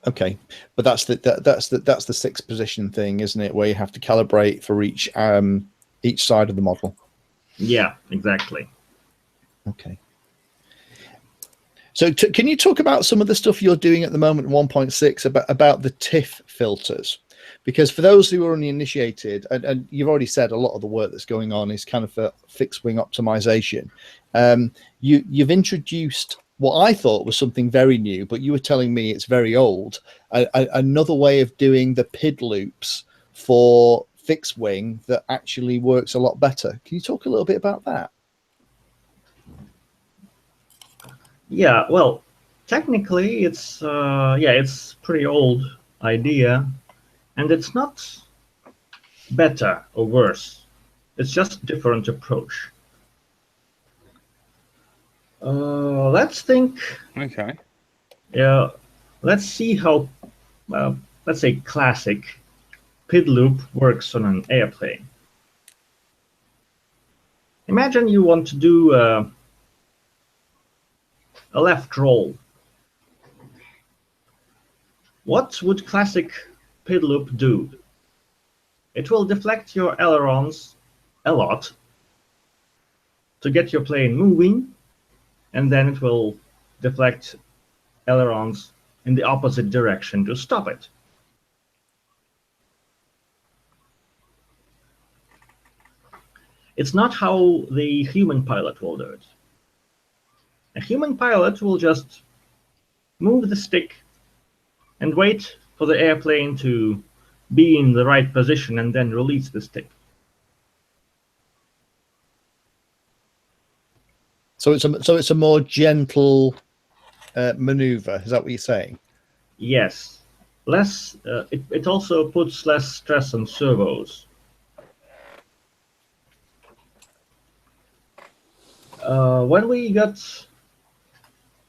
Okay, but that's the sixth position thing, isn't it? Where you have to calibrate for each side of the model. Yeah, exactly. Okay. So can you talk about some of the stuff you're doing at the moment in 1.6 about the TIFF filters? Because for those who are uninitiated, and you've already said a lot of the work that's going on is kind of for fixed wing optimization. You've introduced what I thought was something very new, but you were telling me it's very old. Another way of doing the PID loops for fixed wing that actually works a lot better. Can you talk a little bit about that? Yeah, well, technically it's it's pretty old idea, and it's not better or worse. It's just a different approach. Let's think. Okay. Yeah, let's see how well, let's say classic PID loop works on an airplane. Imagine you want to do a left roll. What would classic PID loop do? It will deflect your ailerons a lot to get your plane moving, and then it will deflect ailerons in the opposite direction to stop it. It's not how the human pilot will do it. A human pilot will just move the stick and wait for the airplane to be in the right position and then release the stick. So it's a more gentle maneuver. Is that what you're saying? Yes. Less. It also puts less stress on servos. When we got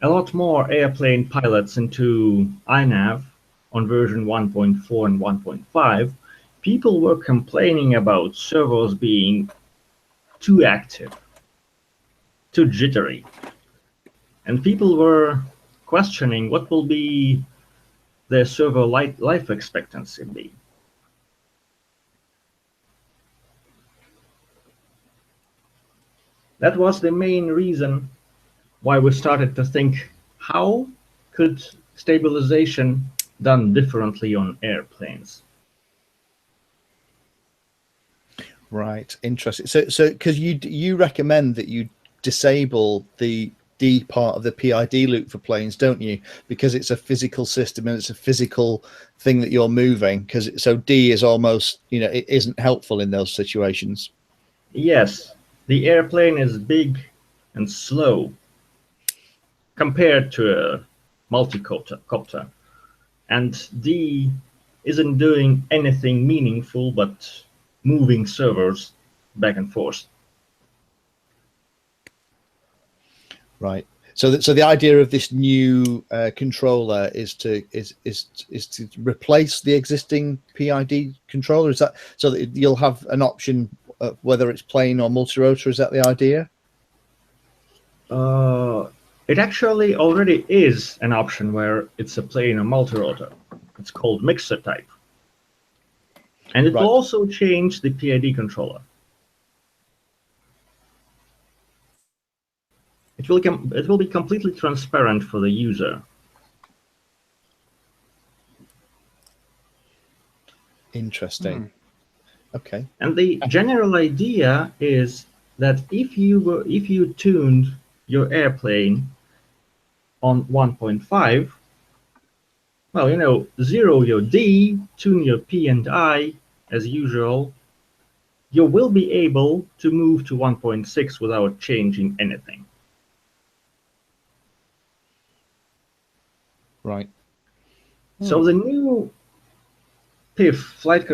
a lot more airplane pilots into iNav on version 1.4 and 1.5, people were complaining about servos being too active, too jittery. And people were questioning what will be their servo life expectancy be. That was the main reason why we started to think, how could stabilization done differently on airplanes? Right, interesting. So because you recommend that you disable the D part of the PID loop for planes, don't you? Because it's a physical system and it's a physical thing that you're moving. So D is almost, it isn't helpful in those situations. Yes, the airplane is big and slow compared to a multicopter, and D isn't doing anything meaningful but moving servers back and forth. Right. So the idea of this new controller is to replace the existing PID controller. Is that so that you'll have an option whether it's plane or multi-rotor? Is that the idea? It actually already is an option where it's a plane or multi-rotor. It's called mixer type, and it will also change the PID controller. It will be completely transparent for the user. Interesting. Okay. And the general idea is that if you tuned your airplane on 1.5, well, zero your D, tune your P and I as usual, you will be able to move to 1.6 without changing anything. Right. So the new PIF flight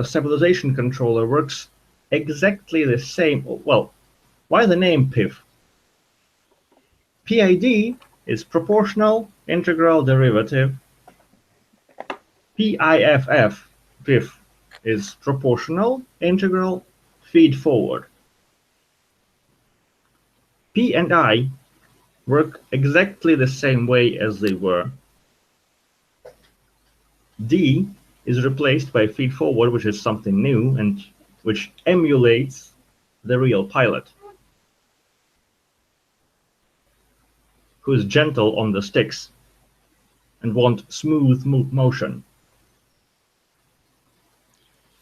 stabilization controller works exactly the same. Well, why the name PIF? PID is proportional integral derivative. PIFF, PIF, is proportional integral feed forward. P and I work exactly the same way as they were. D is replaced by feed forward, which is something new and which emulates the real pilot, who is gentle on the sticks and want smooth motion.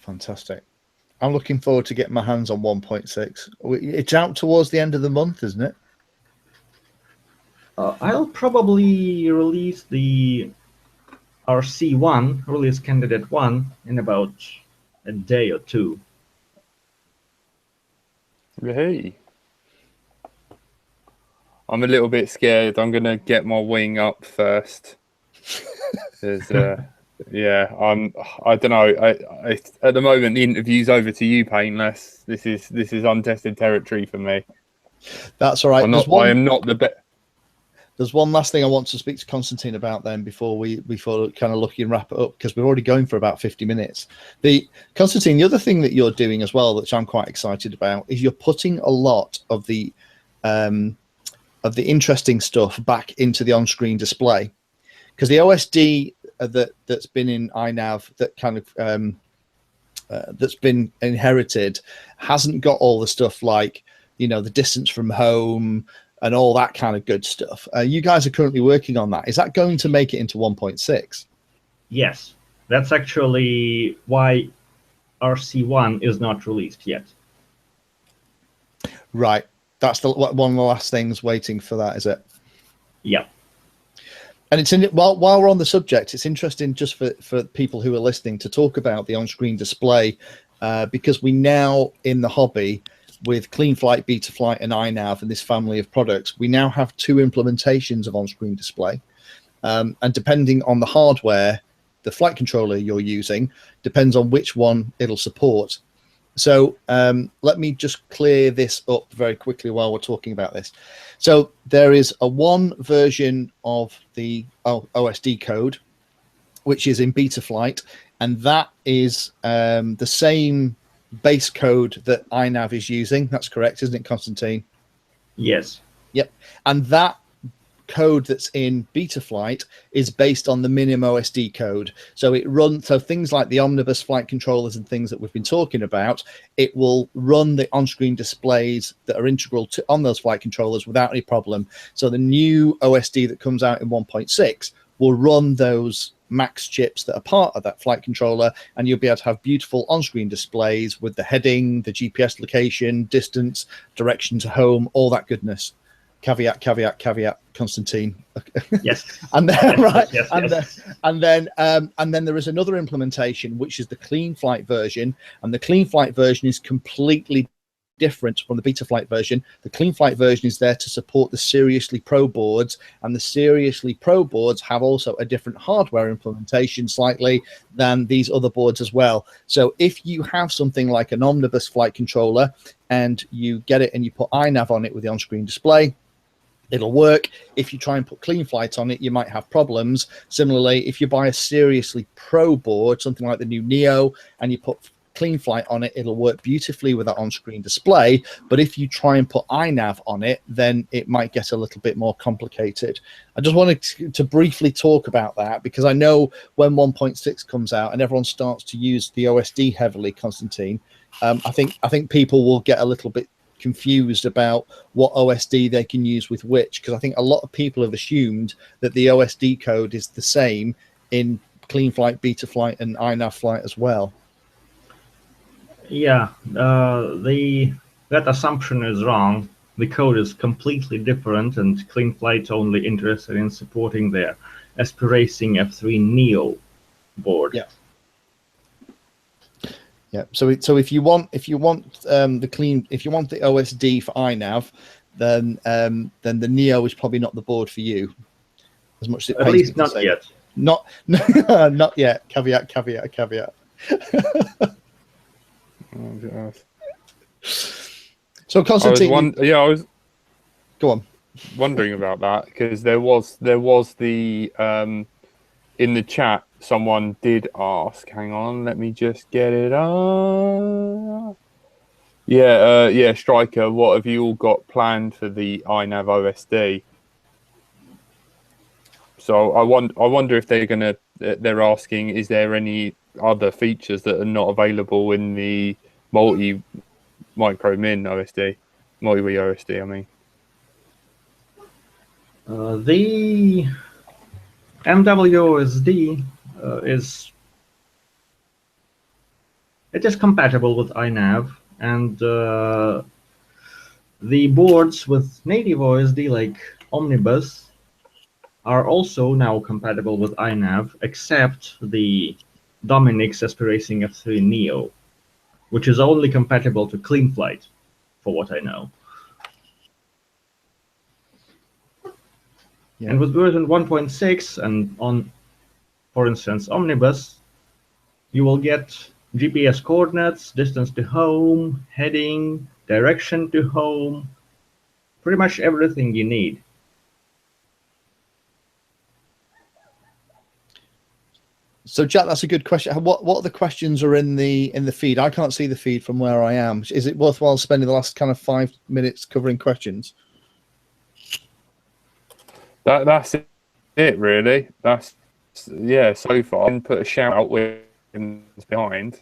Fantastic. I'm looking forward to getting my hands on 1.6. It's out towards the end of the month, isn't it? I'll probably release the RC1, release candidate 1, in about a day or two. Hey. I'm a little bit scared. I'm going to get my wing up first. Yeah, I don't know. At the moment, the interview's over to you, Painless. This is untested territory for me. That's all right. I am not the best. There's one last thing I want to speak to Konstantin about then before we kind of look and wrap it up, because we're already going for about 50 minutes. Konstantin, the other thing that you're doing as well, which I'm quite excited about, is you're putting a lot of the interesting stuff back into the on-screen display, because the OSD that's been in iNav, that kind of that's been inherited, hasn't got all the stuff like, you know, the distance from home and all that kind of good stuff. You guys are currently working on that. Is that going to make it into 1.6? Yes, that's actually why RC1 is not released yet. Right. That's one of the last things waiting for that, is it? Yeah. And it's while we're on the subject, it's interesting just for people who are listening to talk about the on-screen display, because we now in the hobby, with CleanFlight, Betaflight, and iNav and this family of products, we now have 2 implementations of on-screen display. And depending on the hardware, the flight controller you're using, depends on which one it'll support. So let me just clear this up very quickly while we're talking about this. So there is one version of the OSD code, which is in Betaflight, and that is the same base code that iNav is using. That's correct, isn't it, Konstantin? Yes. Yep. And that code that's in Betaflight is based on the Minim OSD code. So it runs, so things like the omnibus flight controllers and things that we've been talking about, it will run the on-screen displays that are integral to on those flight controllers without any problem. So the new OSD that comes out in 1.6 will run those max chips that are part of that flight controller, and you'll be able to have beautiful on-screen displays with the heading, the GPS location, distance, direction to home, all that goodness. Caveat, caveat, caveat, Konstantin. Yes. And then yes, right, yes, and yes. then there is another implementation, which is the CleanFlight version, and the CleanFlight version is completely different from the Betaflight version. The CleanFlight version is there to support the Seriously Pro boards, and the Seriously Pro boards have also a different hardware implementation slightly than these other boards as well. So if you have something like an omnibus flight controller and you get it and you put iNav on it with the on-screen display, it'll work. If you try and put CleanFlight on it, you might have problems. Similarly, if you buy a Seriously Pro board, something like the new Neo, and you put CleanFlight on it, it'll work beautifully with that on-screen display. But if you try and put iNav on it, then it might get a little bit more complicated. I just wanted to briefly talk about that, because I know when 1.6 comes out and everyone starts to use the OSD heavily, Konstantin, I think people will get a little bit confused about what OSD they can use with which, because I think a lot of people have assumed that the OSD code is the same in CleanFlight, Betaflight, and iNav Flight as well. Yeah, that assumption is wrong. The code is completely different, and CleanFlight's only interested in supporting their Racing F3 Neo board. Yeah. Yeah. So if you want the OSD for iNav, then the Neo is probably not the board for you. As much as it at least not yet. Not yet. Caveat, caveat, caveat. Oh, so Konstantin, I was go on. Wondering about that, because there was the in the chat someone did ask. Hang on, let me just get it up. Yeah, Striker, what have you all got planned for the iNav OSD? So I wonder if they're asking, is there any other features that are not available in the micro min OSD, multi-wii OSD, I mean. The MWOSD is compatible with iNav, and the boards with native OSD like Omnibus are also now compatible with iNav, except the Dominic's Racing F3 Neo, which is only compatible to CleanFlight, for what I know. Yeah. And with version 1.6 and on, for instance, Omnibus, you will get GPS coordinates, distance to home, heading, direction to home, pretty much everything you need. So, Jack, that's a good question. What the questions are in the feed? I can't see the feed from where I am. Is it worthwhile spending the last kind of 5 minutes covering questions? That's it, really. That's so far. And put a shout out with behind.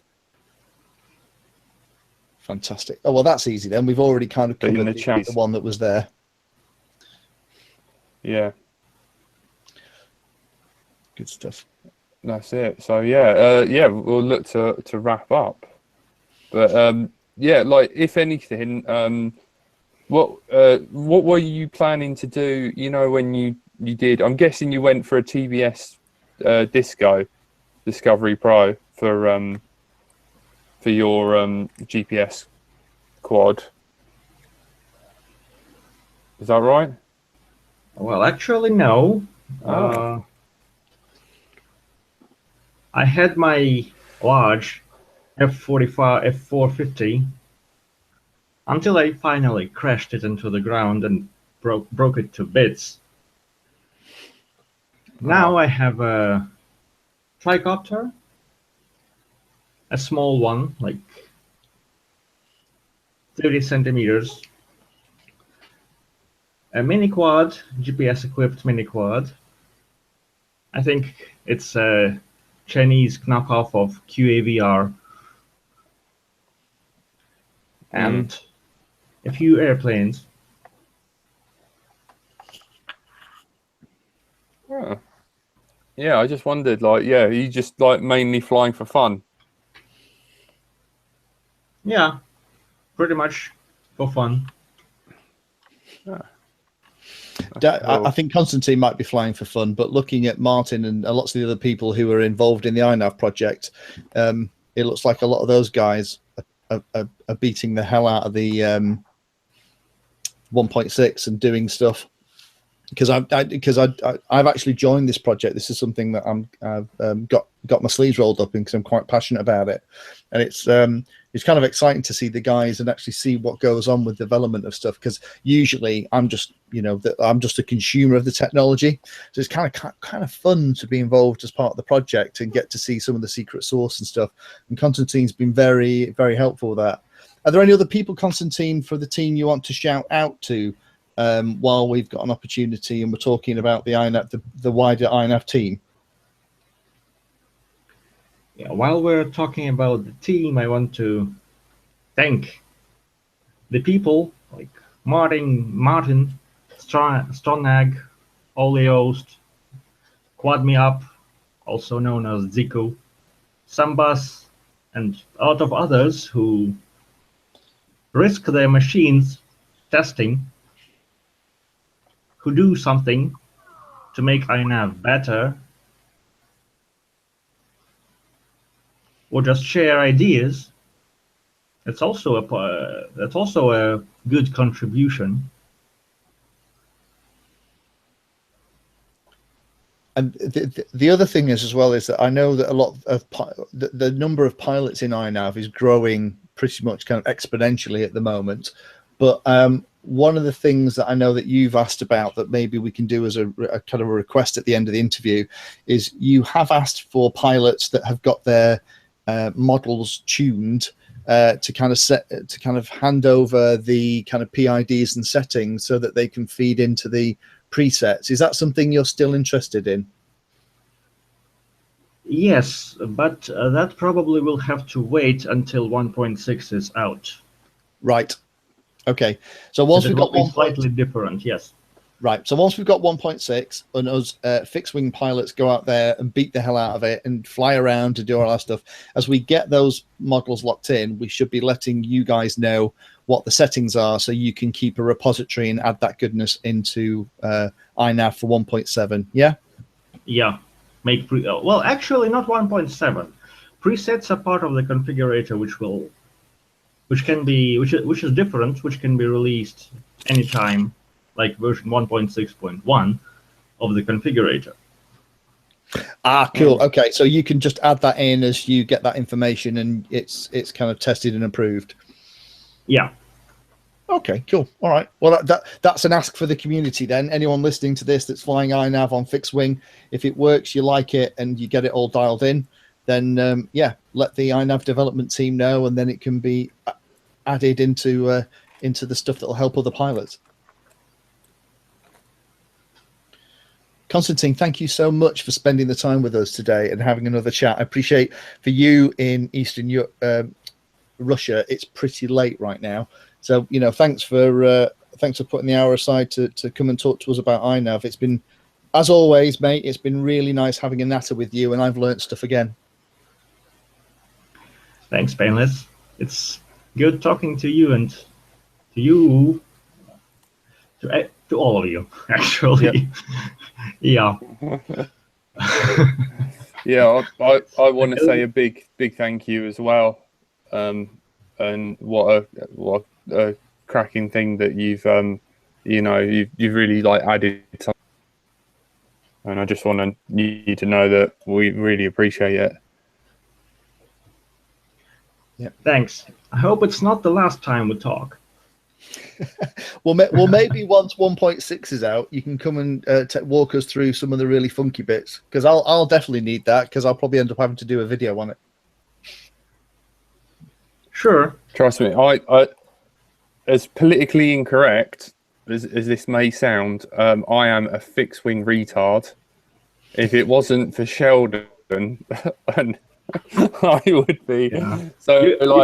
Fantastic. Oh well, that's easy then. We've already kind of covered the one that was there. Yeah. Good stuff. That's it. So we'll look to wrap up. But like if anything, what were you planning to do? You know, when you did, I'm guessing you went for a TBS Discovery Pro for your GPS quad. Is that right? Well, actually, no. Oh. I had my large F450 until I finally crashed it into the ground and broke it to bits. Now I have a tricopter, a small one, like 30 centimeters, a mini quad, GPS equipped mini quad. I think it's a Chinese knockoff of QAVR, and a few airplanes. Oh. Yeah, I just wondered, like, you just like mainly flying for fun. Yeah, pretty much for fun. I think Konstantin might be flying for fun, but looking at Martin and lots of the other people who are involved in the iNav project, it looks like a lot of those guys are beating the hell out of the 1.6 and doing stuff. Because I've actually joined this project. This is something that I've got my sleeves rolled up in because I'm quite passionate about it, and it's kind of exciting to see the guys and actually see what goes on with development of stuff. Because usually I'm just I'm just a consumer of the technology, so it's kind of fun to be involved as part of the project and get to see some of the secret source and stuff. And Konstantin's been very, very helpful with that. Are there any other people, Konstantin, for the team you want to shout out to? While we've got an opportunity and we're talking about the iNav, the wider iNav team. Yeah, while we're talking about the team, I want to thank the people like Martin, Stronag, Oleost, Quad Me Up, also known as Zico, Sambas, and a lot of others who risk their machines testing, who do something to make iNav better, or just share ideas. That's also a good contribution. And the other thing is as well is that I know that a lot of the number of pilots in iNav is growing pretty much kind of exponentially at the moment, but one of the things that I know that you've asked about that maybe we can do as a kind of a request at the end of the interview is you have asked for pilots that have got their models tuned to kind of hand over the kind of PIDs and settings so that they can feed into the presets. Is that something you're still interested in? Yes, but that probably will have to wait until 1.6 is out. Right. Okay, so once we've got slightly different, yes. Right, so once we've got 1.6 and us fixed-wing pilots go out there and beat the hell out of it and fly around to do all that stuff, as we get those models locked in, we should be letting you guys know what the settings are so you can keep a repository and add that goodness into iNav for 1.7, yeah? Yeah, well, actually not 1.7. Presets are part of the configurator, which is different, which can be released anytime, like version 1.6.1 of the configurator. Ah, cool. Okay, so you can just add that in as you get that information, and it's kind of tested and approved. Yeah. Okay, cool. All right. Well, that's an ask for the community then. Anyone listening to this that's flying iNav on fixed wing, if it works, you like it, and you get it all dialed in, then yeah, let the iNav development team know, and then it can be added into the stuff that will help other pilots. Konstantin, thank you so much for spending the time with us today and having another chat. I appreciate for you in Eastern Russia, it's pretty late right now. So, thanks for putting the hour aside to come and talk to us about iNav. It's been, as always, mate, it's been really nice having a natter with you, and I've learned stuff again. Thanks, Painless. It's good talking to you and to you, to all of you, actually. Yep. Yeah. Yeah, I want to say a big thank you as well. And what a cracking thing that you've you've really added to, and I just want you to know that we really appreciate it. Yeah, thanks. I hope it's not the last time we talk. well, maybe once 1.6 is out, you can come and walk us through some of the really funky bits, because I'll definitely need that, because I'll probably end up having to do a video on it. Sure. Trust me, I as politically incorrect as this may sound, I am a fixed wing retard. If it wasn't for Sheldon, and I would be. Yeah. So,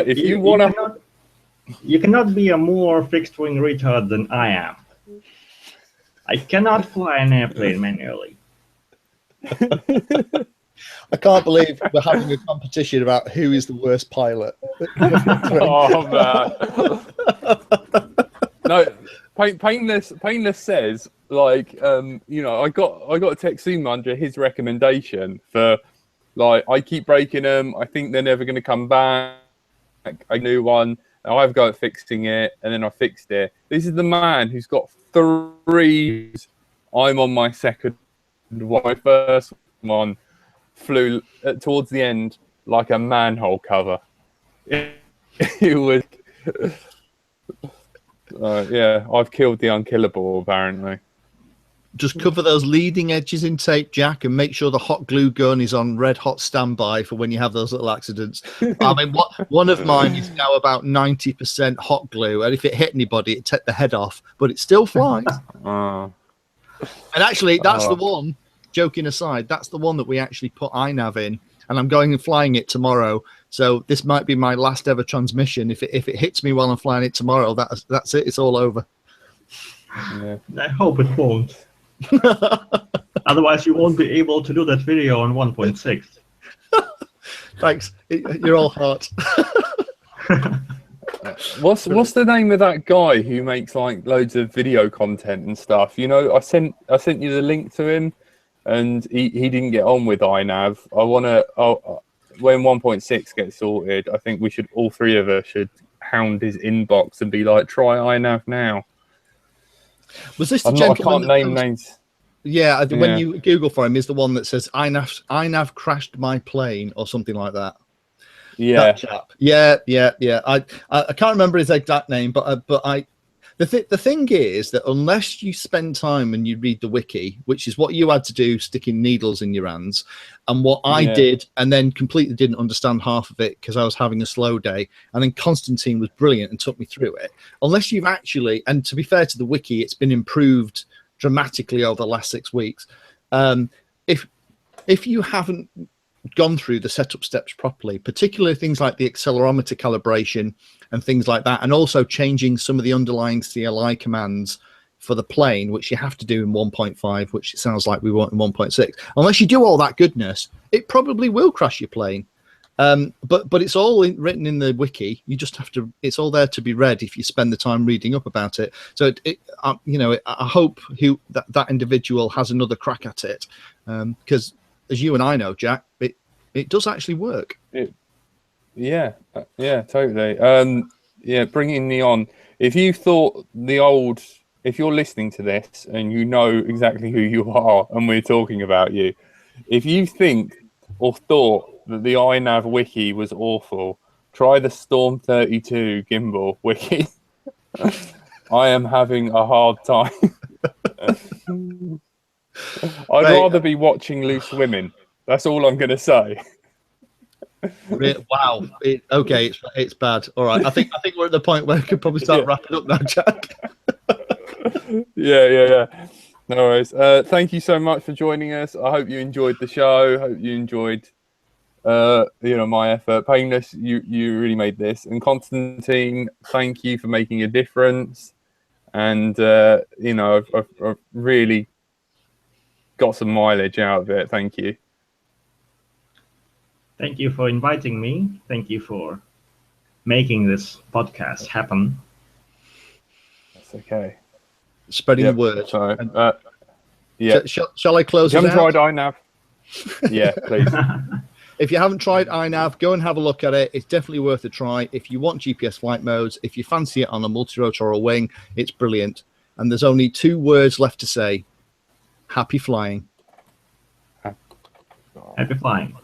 if you want to, you cannot be a more fixed wing retard than I am. I cannot fly an airplane manually. I can't believe we're having a competition about who is the worst pilot. Oh man! No, Painless says I got a text him under his recommendation for I keep breaking them. I think they're never going to come back. A new one. I've got fixing it, and then I fixed it. This is the man who's got 3. I'm on my second. My first one flew towards the end like a manhole cover. It was, yeah. I've killed the unkillable apparently. Just cover those leading edges in tape, Jack, and make sure the hot glue gun is on red hot standby for when you have those little accidents. I mean, one of mine is now about 90% hot glue, and if it hit anybody, it'd take the head off, but it still flies. And actually, that's the one, joking aside, that's the one that we actually put iNav in, and I'm going and flying it tomorrow. So this might be my last ever transmission. If it hits me while I'm flying it tomorrow, that's it. It's all over. Yeah. I hope it won't. Otherwise, you won't be able to do that video on 1.6. Thanks. You're all heart. What's the name of that guy who makes loads of video content and stuff? I sent you the link to him, and he didn't get on with iNav. When 1.6 gets sorted, I think all 3 of us should hound his inbox and be like, try iNav now. Was this the gentleman? I can't name names. Yeah, when you Google for him, is the one that says iNav crashed my plane or something like that. Yeah, that chap. Yeah. I can't remember his exact name, but the thing is that unless you spend time and you read the wiki, which is what you had to do, sticking needles in your hands, and what I did, and then completely didn't understand half of it because I was having a slow day, and then Konstantin was brilliant and took me through it. Unless you've actually, and to be fair to the wiki, it's been improved dramatically over the last 6 weeks. If you haven't gone through the setup steps properly, particularly things like the accelerometer calibration and things like that, and also changing some of the underlying CLI commands for the plane, which you have to do in 1.5, which it sounds like we want in 1.6. Unless you do all that goodness, it probably will crash your plane. But it's all written in the wiki. You just have to. It's all there to be read if you spend the time reading up about it. So I hope that individual has another crack at it, because as you and I know, Jack, it does actually work. Yeah, totally. Bringing me on. If you thought if you're listening to this and you know exactly who you are and we're talking about you, if you think or thought that the iNav wiki was awful, try the Storm 32 gimbal wiki. I am having a hard time. I'd rather be watching loose women. That's all I'm going to say. Wow. Okay, it's bad. All right. I think we're at the point where we could probably start wrapping up now, Jack. Yeah. No worries. Thank you so much for joining us. I hope you enjoyed the show. Hope you enjoyed my effort. Painless, you really made this. And Konstantin, thank you for making a difference. And I've really got some mileage out of it. Thank you. Thank you for inviting me. Thank you for making this podcast happen. That's okay. Spreading the word. So, shall I close it out? You haven't tried iNav? Yeah, please. If you haven't tried iNav, go and have a look at it. It's definitely worth a try. If you want GPS flight modes, if you fancy it on a multirotor or a wing, it's brilliant. And there's only 2 words left to say. Happy flying. Happy flying.